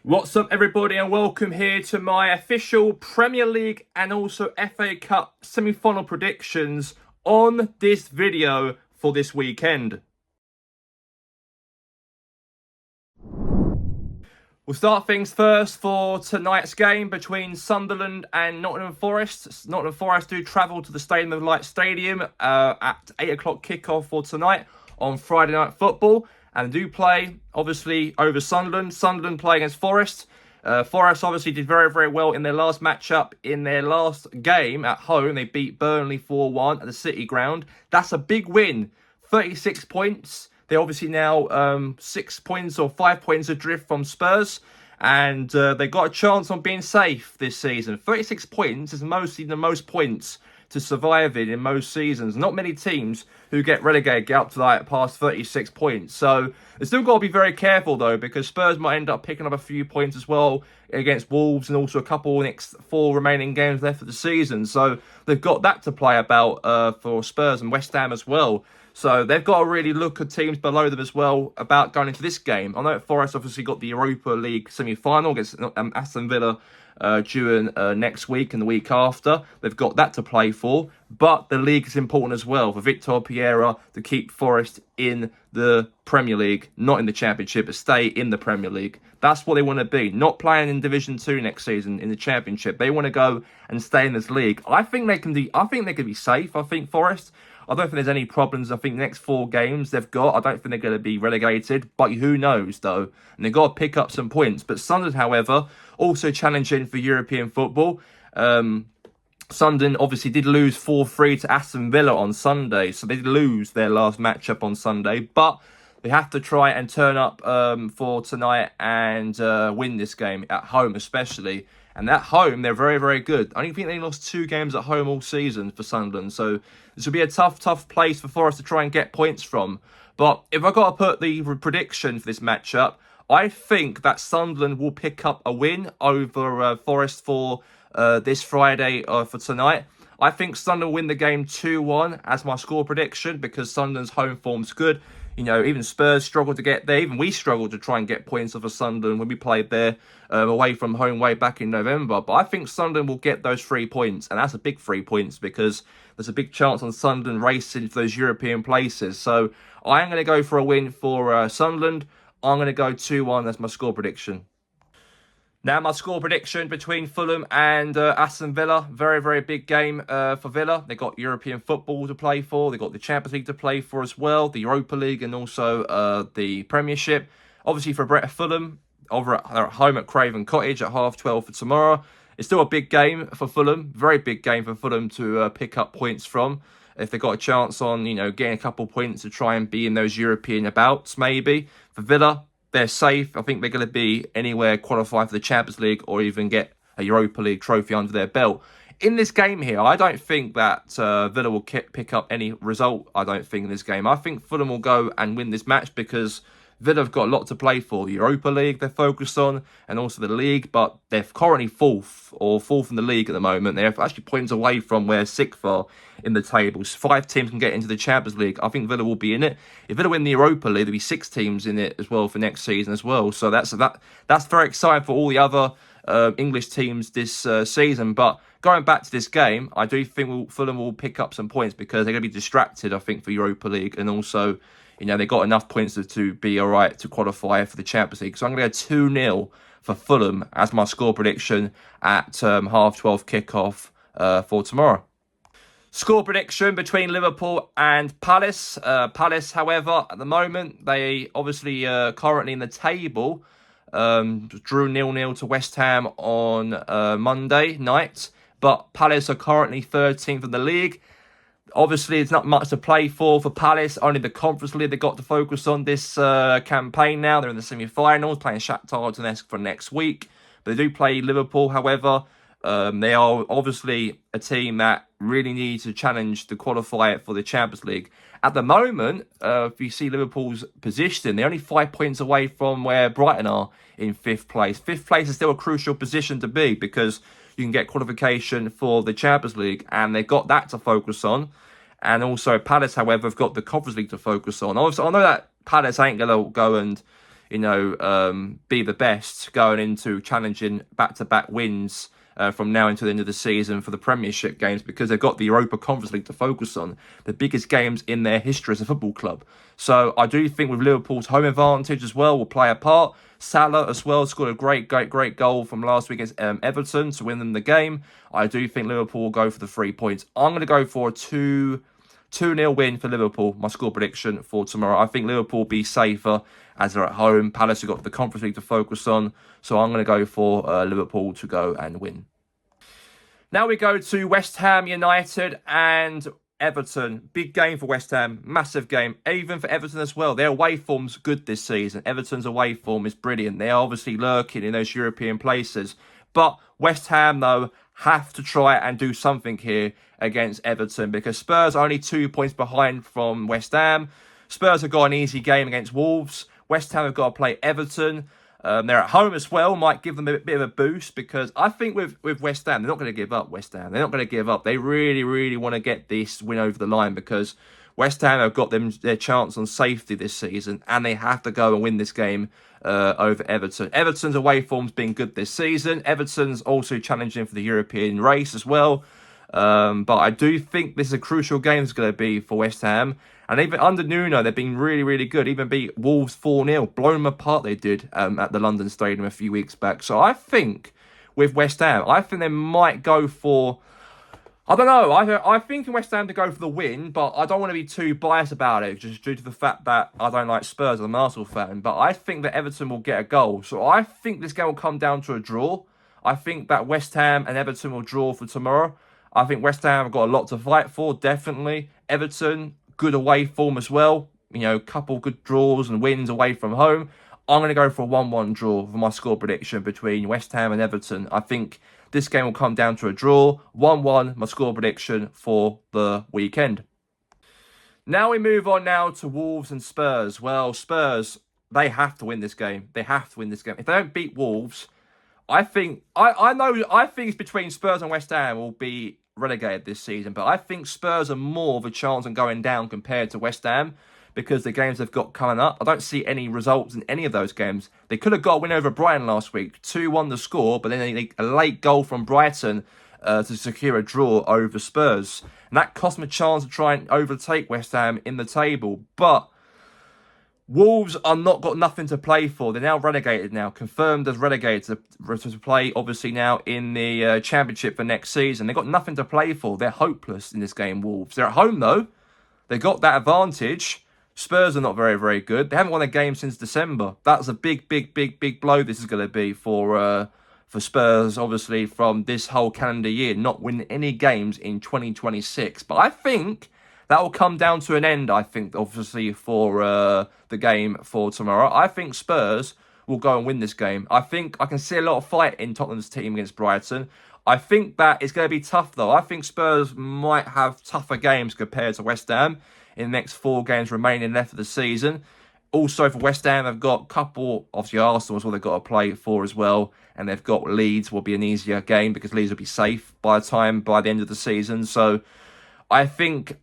What's up, everybody, and welcome here to my official Premier League and also FA Cup semi-final predictions on this video for this weekend. We'll start things first for tonight's game between Sunderland and Nottingham Forest. Nottingham Forest do travel to the Stadium of Light Stadium at 8 o'clock kickoff for tonight on Friday Night Football. And do play, obviously, over Sunderland. Sunderland play against Forest. Forest obviously did very, very well in their last matchup. In their last game at home, they beat Burnley 4-1 at the City Ground. That's a big win. 36 points. They're obviously now 6 points or 5 points adrift from Spurs. And they got a chance on being safe this season. 36 points is mostly the most points to survive in most seasons. Not many teams who get relegated get up to like past 36 points. So they still got to be very careful though, because Spurs might end up picking up a few points as well against Wolves and also a couple next 4 remaining games left of the season. So they've got that to play about for Spurs and West Ham as well. So they've got to really look at teams below them as well about going into this game. I know Forest obviously got the Europa League semi-final against Aston Villa during next week and the week after. They've got that to play for. But the league is important as well for Victor Pereira to keep Forest in the Premier League, not in the Championship, but stay in the Premier League. That's what they want to be. Not playing in Division 2 next season in the Championship. They want to go and stay in this league. I think they can be safe. I think Forest, I don't think there's any problems. I think the next 4 games they've got, I don't think they're going to be relegated. But who knows, though? And they've got to pick up some points. But Sunderland, however, also challenging for European football. Sunderland obviously did lose 4-3 to Aston Villa on Sunday. So they did lose their last matchup on Sunday. But they have to try and turn up for tonight and win this game at home especially. And at home, they're very, very good. I don't think they lost 2 games at home all season for Sunderland. So this will be a tough place for Forest to try and get points from. But if I got to put the prediction for this matchup, I think that Sunderland will pick up a win over Forest for this Friday for tonight. I think Sunderland will win the game 2-1 as my score prediction because Sunderland's home form's good. You know, even Spurs struggled to get there. Even we struggled to try and get points off of Sunderland when we played there away from home way back in November. But I think Sunderland will get those 3 points. And that's a big 3 points because there's a big chance on Sunderland racing for those European places. So I am going to go for a win for Sunderland. I'm going to go 2-1. That's my score prediction. Now, my score prediction between Fulham and Aston Villa. Very, very big game for Villa. They got European football to play for. They got the Champions League to play for as well. The Europa League and also the Premiership. Obviously, for Fulham, they're at home at Craven Cottage at 12:30 for tomorrow. It's still a big game for Fulham. Very big game for Fulham to pick up points from. If they got a chance on, getting a couple points to try and be in those European bouts, maybe. For Villa, they're safe. I think they're going to be anywhere qualified for the Champions League or even get a Europa League trophy under their belt. In this game here, I don't think that Villa will pick up any result, I don't think, in this game. I think Fulham will go and win this match because Villa have got a lot to play for. The Europa League they're focused on and also the league, but they're currently fourth in the league at the moment. They're actually points away from where Sixth are in the tables. 5 teams can get into the Champions League. I think Villa will be in it. If Villa win the Europa League, there'll be 6 teams in it as well for next season as well. So that's very exciting for all the other English teams this season. But going back to this game, I do think Fulham will pick up some points because they're going to be distracted, I think, for Europa League and also, they got enough points to be all right to qualify for the Champions League. So I'm going to go 2-0 for Fulham as my score prediction at 12:30 kickoff for tomorrow. Score prediction between Liverpool and Palace. Palace, however, at the moment, they obviously currently in the table drew 0-0 to West Ham on Monday night. But Palace are currently 13th in the league. Obviously, it's not much to play for Palace. Only the Conference League they've got to focus on this campaign now. They're in the semi-finals, playing Shakhtar Donetsk for next week. But they do play Liverpool, however. They are obviously a team that really needs to challenge to qualify for the Champions League. At the moment, if you see Liverpool's position, they're only 5 points away from where Brighton are in 5th place. 5th place is still a crucial position to be because you can get qualification for the Champions League, and they've got that to focus on. And also Palace, however, have got the Conference League to focus on. Also, I know that Palace ain't going to go and be the best going into challenging back-to-back wins from now until the end of the season for the Premiership games, because they've got the Europa Conference League to focus on, the biggest games in their history as a football club. So I do think with Liverpool's home advantage as well will play a part. Salah as well scored a great goal from last week against Everton to win them the game. I do think Liverpool will go for the 3 points. I'm going to go for a 2-0 win for Liverpool. My score prediction for tomorrow. I think Liverpool will be safer as they're at home. Palace have got the Conference League to focus on. So I'm going to go for Liverpool to go and win. Now we go to West Ham United and Everton. Big game for West Ham. Massive game. Even for Everton as well. Their away form's good this season. Everton's away form is brilliant. They're obviously lurking in those European places. But West Ham, though, have to try and do something here against Everton, because Spurs are only 2 points behind from West Ham. Spurs have got an easy game against Wolves. West Ham have got to play Everton. They're at home as well, might give them a bit of a boost, because I think with West Ham, they're not going to give up. West Ham, they're not going to give up. They really, really want to get this win over the line, because West Ham have got their chance on safety this season, and they have to go and win this game over Everton. Everton's away form's been good this season. Everton's also challenging for the European race as well. But I do think this is a crucial game it's going to be for West Ham. And even under Nuno, they've been really, really good. Even beat Wolves 4-0. Blown them apart they did at the London Stadium a few weeks back. So I think with West Ham, I think they might go for... I don't know. I think in West Ham to go for the win, but I don't want to be too biased about it, just due to the fact that I don't like Spurs. I'm an Arsenal fan. But I think that Everton will get a goal. So I think this game will come down to a draw. I think that West Ham and Everton will draw for tomorrow. I think West Ham have got a lot to fight for, definitely. Everton, good away form as well. Couple good draws and wins away from home. I'm going to go for a 1-1 draw for my score prediction between West Ham and Everton. I think this game will come down to a draw. 1-1, my score prediction for the weekend. Now we move on now to Wolves and Spurs. Well, Spurs, they have to win this game. They have to win this game. If they don't beat Wolves, I think it's between Spurs and West Ham will be relegated this season, but I think Spurs are more of a chance on going down compared to West Ham, because the games they've got coming up, I don't see any results in any of those games. They could have got a win over Brighton last week, 2-1 the score, but then a late goal from Brighton to secure a draw over Spurs. And that cost them a chance to try and overtake West Ham in the table. But Wolves are not got nothing to play for. They're now relegated now, confirmed as relegated to play, obviously, now in the Championship for next season. They've got nothing to play for. They're hopeless in this game, Wolves. They're at home, though. They got that advantage. Spurs are not very, very good. They haven't won a game since December. That's a big blow this is going to be for Spurs, obviously, from this whole calendar year, not winning any games in 2026. But I think that will come down to an end, I think, obviously, for the game for tomorrow. I think Spurs will go and win this game. I think I can see a lot of fight in Tottenham's team against Brighton. I think that it's going to be tough, though. I think Spurs might have tougher games compared to West Ham in the next 4 games remaining left of the season. Also, for West Ham, they've got a couple, obviously Arsenal is what they've got to play for as well. And they've got Leeds, will be an easier game because Leeds will be safe by the end of the season. So I think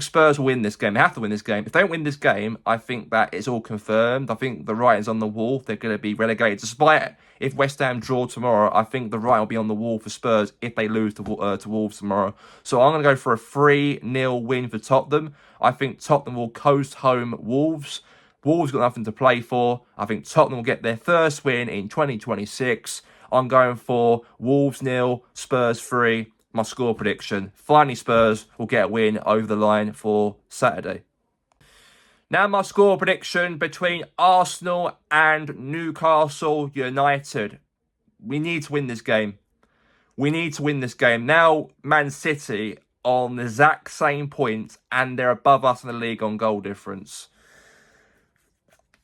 Spurs will win this game. They have to win this game. If they don't win this game, I think that it's all confirmed. I think the writing's on the wall. They're going to be relegated. Despite if West Ham draw tomorrow, I think the writing will be on the wall for Spurs if they lose to Wolves tomorrow. So I'm going to go for a 3-0 win for Tottenham. I think Tottenham will coast home Wolves. Wolves got nothing to play for. I think Tottenham will get their first win in 2026. I'm going for Wolves 0, Spurs 3. My score prediction. Finally, Spurs will get a win over the line for Saturday. Now, my score prediction between Arsenal and Newcastle United. We need to win this game. We need to win this game. Now, Man City on the exact same points, and they're above us in the league on goal difference.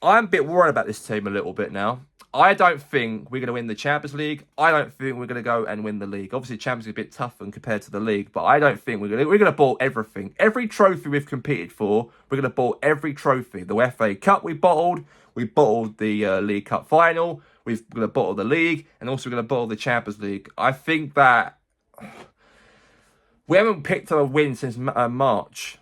I'm a bit worried about this team a little bit now. I don't think we're going to win the Champions League. I don't think we're going to go and win the league. Obviously, Champions League is a bit tougher compared to the league, but I don't think we're going to bottle everything. Every trophy we've competed for, we're going to bottle every trophy. The FA Cup we bottled the League Cup final, we're going to bottle the league, and also we're going to bottle the Champions League. I think that we haven't picked up a win since March.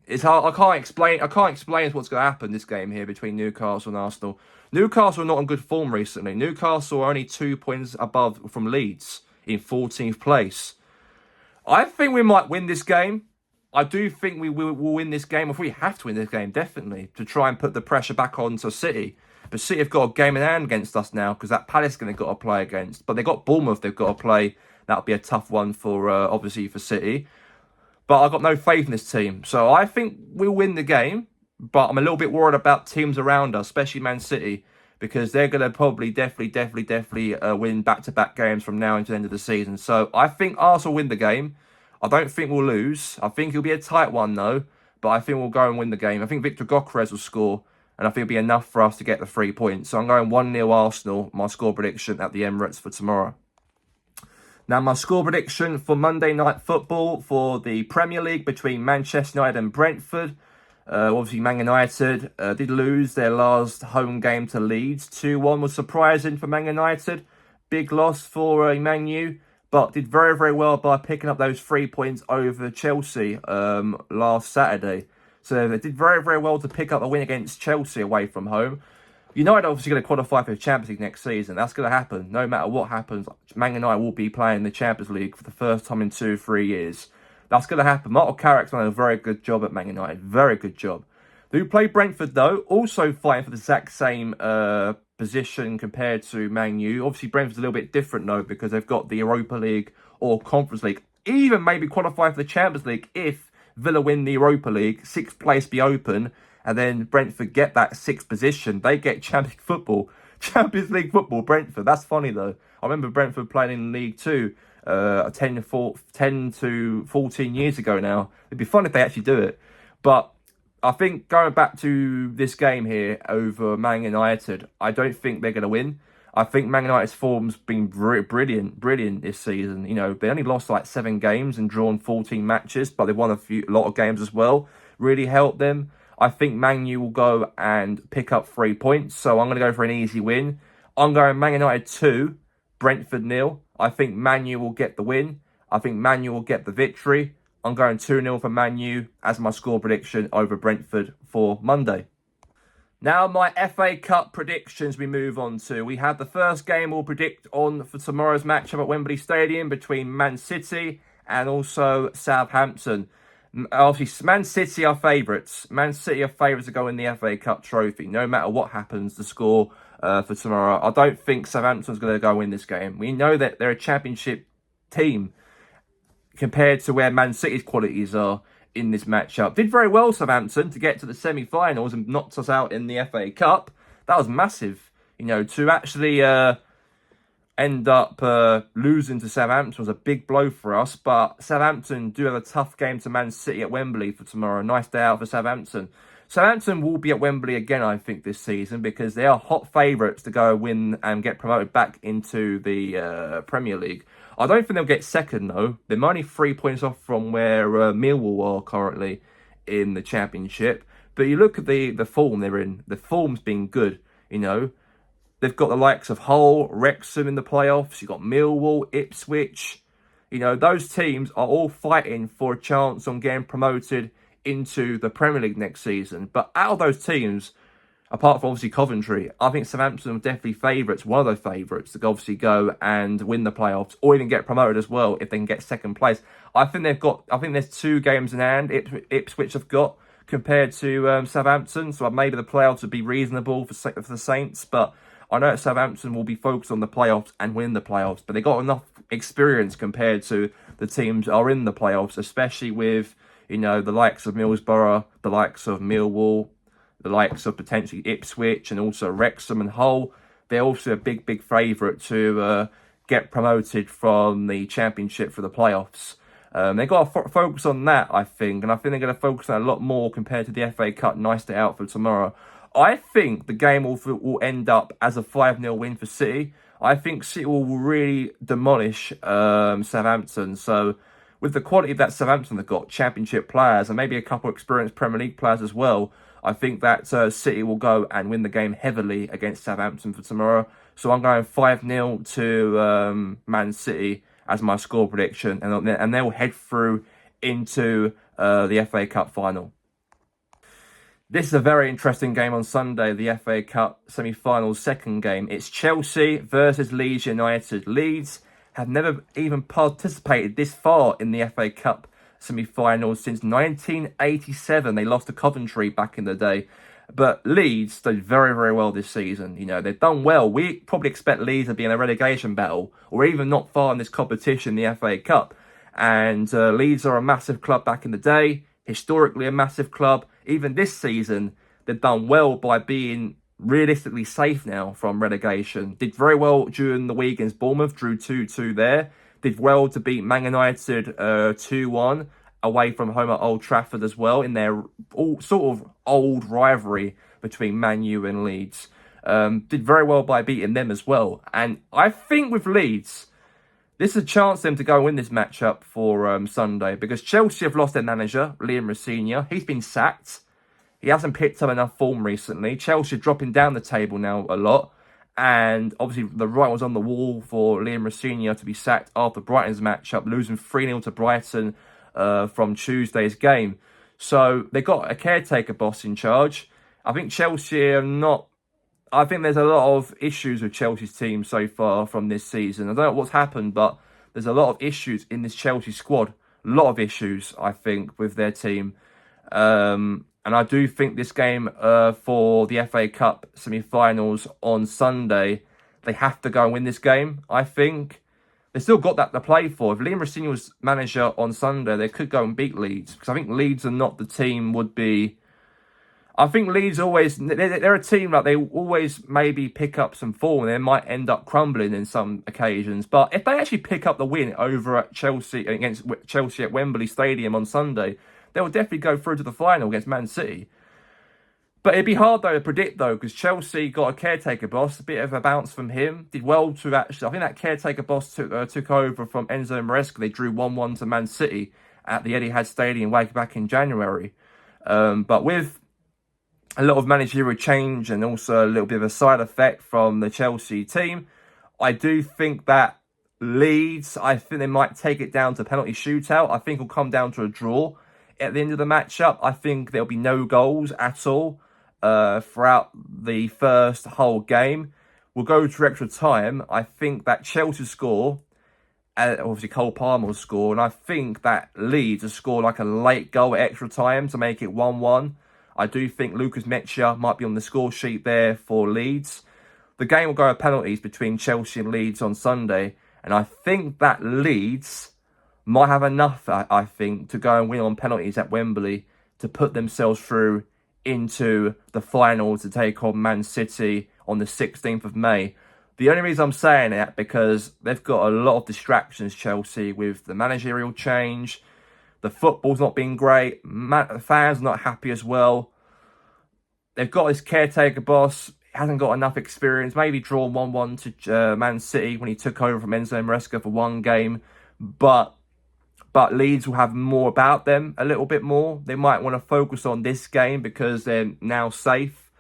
It's hard. I can't explain. What's going to happen this game here between Newcastle and Arsenal. Newcastle are not on good form recently. Newcastle are only 2 points above from Leeds in 14th place. I think we might win this game. I do think we will win this game. If we have to win this game, definitely, to try and put the pressure back onto City. But City have got a game in hand against us now because that Palace game they've got to play against. But they've got Bournemouth they've got to play. That'll be a tough one for, obviously, for City. But I've got no faith in this team. So I think we'll win the game. But I'm a little bit worried about teams around us, especially Man City, because they're going to probably definitely win back-to-back games from now until the end of the season. So I think Arsenal win the game. I don't think we'll lose. I think it'll be a tight one, though. But I think we'll go and win the game. I think Victor Gyokeres will score. And I think it'll be enough for us to get the 3 points. So I'm going 1-0 Arsenal, my score prediction at the Emirates for tomorrow. Now, my score prediction for Monday Night Football for the Premier League between Manchester United and Brentford. Obviously, Man United did lose their last home game to Leeds. 2-1 was surprising for Man United. Big loss for Man U, but did very, very well by picking up those 3 points over Chelsea last Saturday. So they did very, very well to pick up a win against Chelsea away from home. United obviously going to qualify for the Champions League next season. That's going to happen. No matter what happens, Man United will be playing the Champions League for the first time in 2-3 years. That's going to happen. Michael Carrick's done a very good job at Man United. Very good job. They who play Brentford, though, also fighting for the exact same position compared to Man U. Obviously, Brentford's a little bit different, though, because they've got the Europa League or Conference League. Even maybe qualify for the Champions League if Villa win the Europa League, 6th place be open, and then Brentford get that 6th position. They get Champions League football, Brentford. That's funny, though. I remember Brentford playing in League 2 10 to 14 years ago now. It'd be fun if they actually do it. But I think going back to this game here over Man United, I don't think they're going to win. I think Man United's form's been brilliant this season. You know, they only lost like 7 games and drawn 14 matches, but they won a lot of games as well. Really helped them. I think Man U will go and pick up 3 points, so I'm going to go for an easy win. I'm going Man United 2, Brentford 0. I think Man U will get the win. I think Man U will get the victory. I'm going 2-0 for Man U as my score prediction over Brentford for Monday. Now, my FA Cup predictions we move on to. We have the first game we'll predict on for tomorrow's matchup at Wembley Stadium between Man City and also Southampton. Obviously, Man City are favourites. Man City are favourites to go in the FA Cup trophy, no matter what happens, the score for tomorrow. I don't think Southampton's going to go win this game. We know that they're a championship team compared to where Man City's qualities are in this matchup. Did very well, Southampton, to get to the semi-finals and knocked us out in the FA Cup. That was massive. You know, to actually end up losing to Southampton was a big blow for us. But Southampton do have a tough game to Man City at Wembley for tomorrow. Nice day out for Southampton. Southampton will be at Wembley again, I think, this season because they are hot favourites to go win and get promoted back into the Premier League. I don't think they'll get second, though. They're only 3 points off from where Millwall are currently in the Championship. But you look at the form they're in. The form's been good, you know. They've got the likes of Hull, Wrexham in the playoffs. You've got Millwall, Ipswich. You know, those teams are all fighting for a chance on getting promoted into the Premier League next season. But out of those teams, apart from obviously Coventry, I think Southampton are definitely favourites, one of those favourites, to obviously go and win the playoffs or even get promoted as well if they can get second place. I think there's 2 games in hand Ipswich have got compared to Southampton, so maybe the playoffs would be reasonable for the Saints, but I know that Southampton will be focused on the playoffs and win the playoffs, but they got enough experience compared to the teams that are in the playoffs, especially with, you know, the likes of Middlesbrough, the likes of Millwall, the likes of potentially Ipswich and also Wrexham and Hull. They're also a big favourite to get promoted from the Championship for the playoffs. They've got to focus on that, I think, and I think they're going to focus on a lot more compared to the FA Cup. Nice day out for tomorrow. I think the game will end up as a 5-0 win for City. I think City will really demolish Southampton. So with the quality that Southampton have got, championship players and maybe a couple of experienced Premier League players as well, I think that City will go and win the game heavily against Southampton for tomorrow. So I'm going 5-0 to Man City as my score prediction. And they'll head through into the FA Cup final. This is a very interesting game on Sunday, the FA Cup semi-finals second game. It's Chelsea versus Leeds United. Leeds have never even participated this far in the FA Cup semi-finals since 1987. They lost to Coventry back in the day. But Leeds did very, very well this season. You know, they've done well. We probably expect Leeds to be in a relegation battle or even not far in this competition, the FA Cup. And Leeds are a massive club back in the day, historically a massive club. Even this season, they've done well by being realistically safe now from relegation. Did very well during the week against Bournemouth, drew 2-2 there. Did well to beat Man United 2-1 away from home at Old Trafford as well in their sort of old rivalry between Man U and Leeds. Did very well by beating them as well. And I think with Leeds, this is a chance for them to go and win this matchup for Sunday, because Chelsea have lost their manager, Liam Rosenior. He's been sacked. He hasn't picked up enough form recently. Chelsea are dropping down the table now a lot. And obviously the writing was on the wall for Liam Rosenior to be sacked after Brighton's matchup, losing 3-0 to Brighton from Tuesday's game. So they got a caretaker boss in charge. I think Chelsea are not... I think there's a lot of issues with Chelsea's team so far from this season. I don't know what's happened, but there's a lot of issues in this Chelsea squad. A lot of issues, I think, with their team. And I do think this game for the FA Cup semi-finals on Sunday, they have to go and win this game, I think. They still got that to play for. If Liam Rosenior was manager on Sunday, they could go and beat Leeds. Because I think Leeds are not the team would be... I think Leeds always... They're a team like they always maybe pick up some form and they might end up crumbling in some occasions. But if they actually pick up the win over at Chelsea against Chelsea at Wembley Stadium on Sunday, they will definitely go through to the final against Man City. But it'd be hard, though, to predict, though, because Chelsea got a caretaker boss, a bit of a bounce from him. Did well to actually... I think that caretaker boss took over from Enzo Maresca. They drew 1-1 to Man City at the Etihad Stadium way back in January. But with a lot of managerial change and also a little bit of a side effect from the Chelsea team, I do think that Leeds, I think they might take it down to penalty shootout. I think it'll come down to a draw at the end of the matchup. I think there'll be no goals at all throughout the first whole game. We'll go to extra time. I think that Chelsea score, obviously Cole Palmer will score, and I think that Leeds will score like a late goal at extra time to make it 1-1. I do think Lucas Mecha might be on the score sheet there for Leeds. The game will go to penalties between Chelsea and Leeds on Sunday, and I think that Leeds might have enough, I think, to go and win on penalties at Wembley to put themselves through into the final to take on Man City on the 16th of May. The only reason I'm saying that because they've got a lot of distractions, Chelsea, with the managerial change. The football's not been great. The fans are not happy as well. They've got this caretaker boss. Hasn't got enough experience. Maybe drawn 1-1 to Man City when he took over from Enzo Maresca for one game. But Leeds will have more about them, a little bit more. They might want to focus on this game because they're now safe.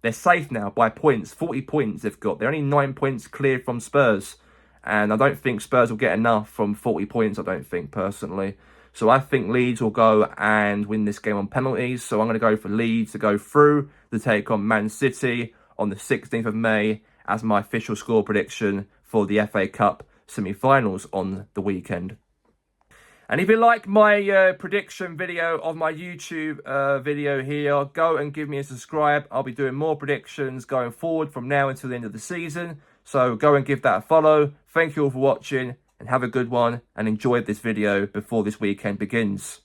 They're safe now by points. 40 points they've got. They're only 9 points cleared from Spurs. And I don't think Spurs will get enough from 40 points, I don't think, personally. So I think Leeds will go and win this game on penalties. So I'm going to go for Leeds to go through to take on Man City on the 16th of May as my official score prediction for the FA Cup semi-finals on the weekend. And if you like my prediction video of my YouTube video here, go and give me a subscribe. I'll be doing more predictions going forward from now until the end of the season. So go and give that a follow. Thank you all for watching and have a good one and enjoy this video before this weekend begins.